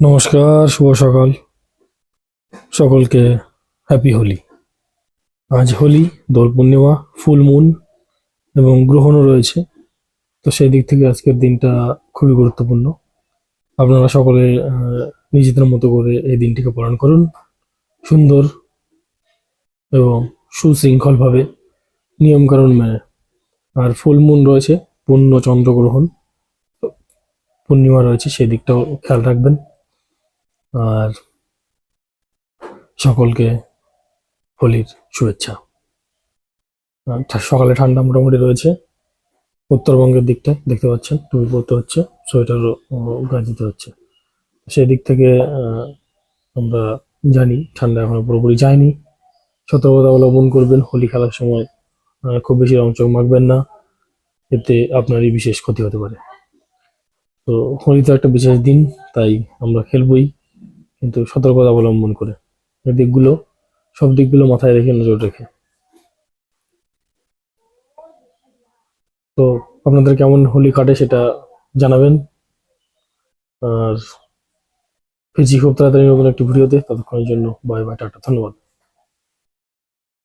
নমস্কার, শুভ সকাল সকলকে। হ্যাপি হোলি। আজ হোলি, দোল পূর্ণিমা, ফুল মুন এবং গ্রহণও রয়েছে। তো সেই দিক থেকে আজকের দিনটা খুবই গুরুত্বপূর্ণ। আপনারা সকলে নিজেদের মতো করে এই দিনটিকে পালন করুন সুন্দর এবং সুশৃঙ্খলভাবে, নিয়মকানুন মেনে। আর ফুল মুন রয়েছে, পূর্ণ চন্দ্রগ্রহণ, পূর্ণিমা রয়েছে, সেই দিকটাও খেয়াল রাখবেন। আর সকলকে হোলির শুভেচ্ছা। সকালে ঠান্ডা মোটামুটি রয়েছে। উত্তরবঙ্গের দিকটা দেখতে পাচ্ছেন, টুপি পরতে হচ্ছে, সোয়েটারও গায়ে দিতে হচ্ছে। সেই দিক থেকে আমরা জানি ঠান্ডা এখনো পুরোপুরি যায়নি। সতর্কতা অবলম্বন করবেন। হোলি খেলার সময় খুব বেশি রং চং মাখবেন না, এতে আপনারই বিশেষ ক্ষতি হতে পারে। তো হোলি তো একটা বিশেষ দিন, তাই আমরা খেলবই, কিন্তু সতর্কতা অবলম্বন করে, এই দিকগুলো, সব দিকগুলো মাথায় রেখে, নজর রেখে। তো আপনাদের কেমন হোলি কাটে সেটা জানাবেন। আর ফিরছি খুব তাড়াতাড়ি নতুন একটি ভিডিওতে। ততক্ষণের জন্য বাই বাই, টাটা, ধন্যবাদ।